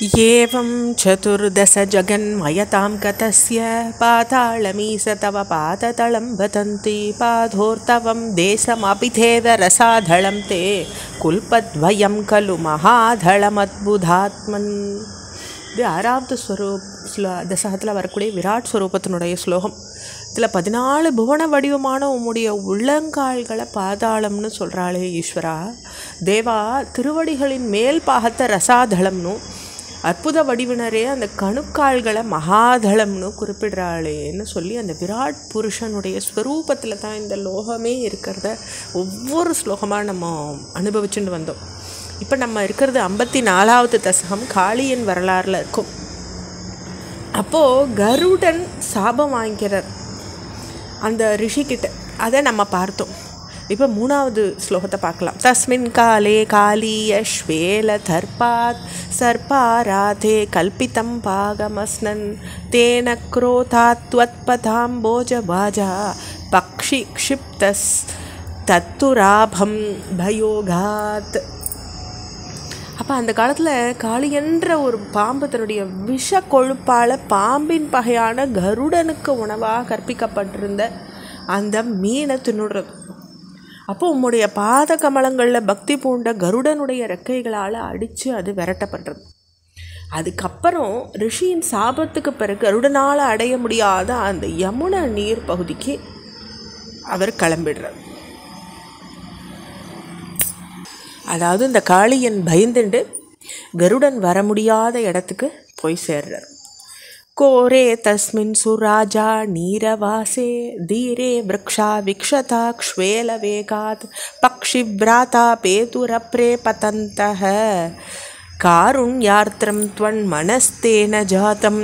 एवं चतुर्दश जगन्मयतां गतस्य पातालमीश तव पादतलं वदन्ति पादोर्तवं देशमभिधेव रसाधलं ते कुल्पद्वयं खलु महाधलमद्बुधात्मन्. இது ஆறாவது தசகத்தில் வரக்கூடிய விராட் ஸ்வரூபத்தினுடைய ஸ்லோகம். இதில் 14 புவன வடிவமான உம்முடைய உள்ளங்கால்களை பாதாளம்னு சொல்கிறாளே ஈஸ்வரா. தேவா, திருவடிகளின் மேல் பாகத்தை ரசாதளம்னு, அற்புத வடிவினரே அந்த கணுக்கால்களை மகாதளம்னு குறிப்பிடுறாளேன்னு சொல்லி அந்த விராட் புருஷனுடைய ஸ்வரூபத்தில் தான் இந்த லோகமே இருக்கிறத ஒவ்வொரு ஸ்லோகமாக நம்ம அனுபவிச்சுட்டு வந்தோம். இப்போ நம்ம இருக்கிறது 54வது தசகம், காளியன் வரலாறில் இருக்கும். அப்போது கருடன் சாபம் வாங்கிக்கிறார் அந்த ரிஷிக்கிட்ட, அதை நம்ம பார்த்தோம். இப்போ 3வது ஸ்லோகத்தை பார்க்கலாம். தஸ்மின் காலே காளிய ஸ்வேல தர்பாத் சர்பாராதே கல்பிதம் பாகமஸ்னன் தேன குரோதாத்வத்பதாம்போஜ வாஜா பக்ஷி க்ஷிப்தஸ் தத்துராபம் பயோகாத். அப்போ அந்த காலத்தில் காளியன்ற ஒரு பாம்பு தன்னுடைய விஷ கொழுப்பால் பாம்பின் பகையான கருடனுக்கு உணவாக கற்பிக்கப்பட்டிருந்த அந்த மீனை தின்னுடுறது. அப்போ உம்முடைய பாத கமலங்களில் பக்தி பூண்ட கருடனுடைய ரெக்கைகளால் அடித்து அது விரட்டப்படுறது. அதுக்கப்புறம் ரிஷியின் சாபத்துக்கு பிறகு கருடனால் அடைய முடியாத அந்த யமுனை நீர் பகுதிக்கு அவர் கிளம்பிடுறார். அதாவது இந்த காளியன் பயந்துண்டு கருடன் வர முடியாத இடத்துக்கு போய் சேர்றார். கோரே தஸ்மின் சுராஜா நீரவாசே தீரே விரக்ஷா விக்ஷதா க்ஷ்வேல வேகாத் பக்ஷி விராதா பேதுரப்ரே பதந்தஹ காருண்யார்த்திரம் த்வன் மனஸ்தேன ஜாதம்.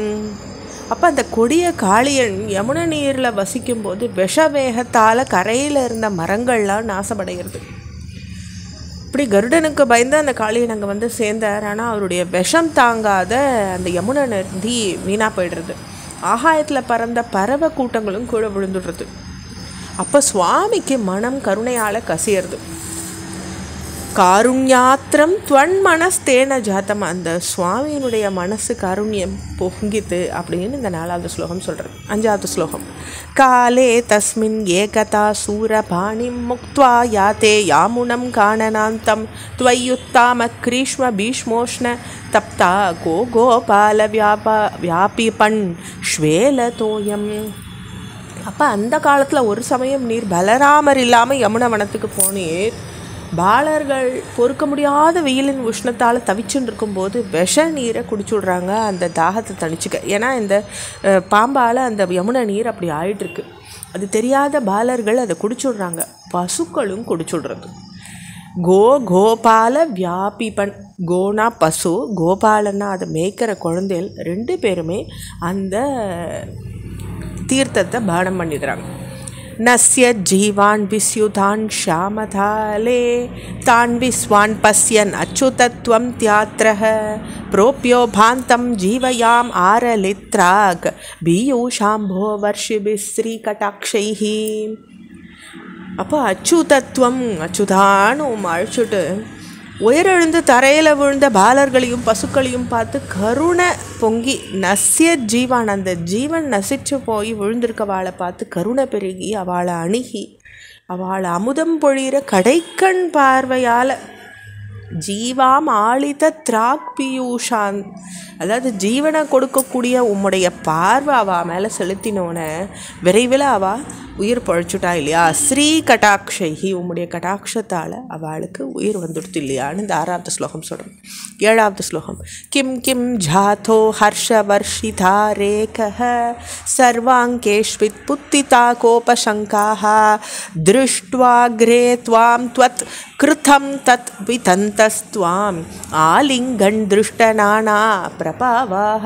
அப்போ அந்த கொடிய காளியன் யமுனை நீரில் வசிக்கும்போது விஷவேகத்தால் கரையில் இருந்த மரங்கள்லாம் நாசமடைகிறது. இப்படி கருடனுக்கு பயந்து அந்த காளியன் அங்கே வந்து சேர்ந்தார். ஆனால் அவருடைய விஷம் தாங்காத அந்த யமுனை நதி வீணாக போய்டுறது. ஆகாயத்தில் பறந்த பறவை கூட்டங்களும் கூட விழுந்துடுறது. அப்போ சுவாமிக்கு மனம் கருணையால் கசியறது. காருண்யாத்திரம் துவன் மனஸ்தேன ஜாத்தம். அந்த சுவாமியினுடைய மனசு காருண்யம் பொங்கித்து அப்படின்னு இந்த 4வது ஸ்லோகம் சொல்கிறது. 5வது ஸ்லோகம். காலே தஸ்மின் ஏகதா சூரபாணிம் முக்த்வா யாத்தே யாமுனம் காணனாந்தம் த்வயுத்தாம கிரீஷ்ம பீஷ்மோஷ்ண தப்தா கோ கோபால வியாபிபன் ஸ்வேல தோயம். அப்போ அந்த காலத்தில் ஒரு சமயம் நீர் பலராமர் இல்லாமல் யமுனை வனத்துக்கு போனீர். பாலர்கள் பொறுக்க முடியாத வெயிலின் உஷ்ணத்தால் தவிச்சுன்னு இருக்கும்போது விஷ நீரை குடிச்சுடுறாங்க அந்த தாகத்தை தணிச்சுக்க. ஏன்னா இந்த பாம்பால் அந்த யமுனை நீர் அப்படி ஆயிட்டுருக்கு. அது தெரியாத பாலர்கள் அதை குடிச்சுடுறாங்க. பசுக்களும் குடிச்சுடுறது. கோபால வியாபிபன். கோனா பசு, கோபாலன்னா அதை மேய்க்கிற குழந்தைகள் 2 பேருமே அந்த தீர்த்தத்தை பானம் பண்ணிடுறாங்க. நஸ்ய ஜீவான் விஸ்யுதான் ஷாமதாலே தான் விஸ்வான் பஸ்யன் அச்சுதத்வம் தியாத்ரஹ ப்ரோப்யோ பாந்தம் ஜீவயாம் ஆரலித்ராக் பீயூஷாம்போ வர்ஷிபிஸ்ரீ கடாக்ஷைஹி. அப்போ அச்சுதத்வம், அச்சுதான்னு அழைச்சிட்டு உயரெழுந்து தரையில் விழுந்த பாலர்களையும் பசுக்களையும் பார்த்து கருணை பொங்கி நசிய ஜீவான், அந்த ஜீவன் நசிச்சு போய் விழுந்திருக்கவாளை பார்த்து கருணை பெருகி அவளை அணுகி அவளை அமுதம் பொழிகிற கடைக்கண் பார்வையால் ஜீவாம் ஆளித திராக் பியூஷான், அதாவது ஜீவனை கொடுக்கக்கூடிய உம்முடைய பார்வை அவள் மேலே செலுத்தினோன்னு விரைவில் அவள் உயிர் பழிச்சுட்டா இல்லையா. ஸ்ரீ கடாக்ஷைஹி, உம்முடைய கடாட்சத்தால் அவளுக்கு உயிர் வந்துடுத்து இல்லையான்னு இந்த 6வது ஸ்லோகம் சொல்கிறோம். 7வது ஸ்லோகம். கிம் கிம் ஜாதோ ஹர்ஷவர்ஷிதா ரேகஹ சர்வாங்கேஷ்வித் புத்திதா கோபசங்காஹ திருஷ்ட்வாக்ரே த்வாம் த்வத் கிருதம் தத் விதந்தஸ்த்வாம் ஆலிங்கன் திருஷ்டனானா பிரபாவாஹ.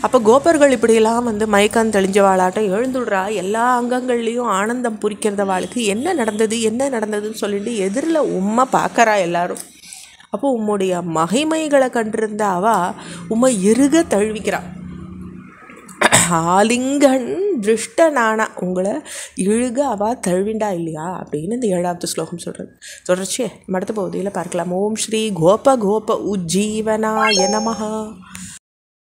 அப்போ கோபர்கள் இப்படியெல்லாம் வந்து மயக்கம் தெளிஞ்சவாளாட்டம் எழுந்துடுறா. எல்லா அங்கங்கள்லேயும் ஆனந்தம் புரிக்கிறதவாளுக்கு என்ன நடந்ததுன்னு சொல்லிட்டு எதிரில் உம்மை பார்க்குறா எல்லாரும். அப்போ உம்முடைய மகிமைகளை கண்டிருந்த அவள் உம்மை இறுக தழுவிக்கிறாள். ஆலிங்கன் திருஷ்டனானா உங்களை இழுக அவள் தழுவிண்டா இல்லையா அப்படின்னு இந்த 7வது ஸ்லோகம் சொல்கிறது. தொடர்ச்சியே அடுத்த பகுதியில் பார்க்கலாம். ஓம் ஸ்ரீ கோப கோப உஜ்ஜீவனாய நமஹ.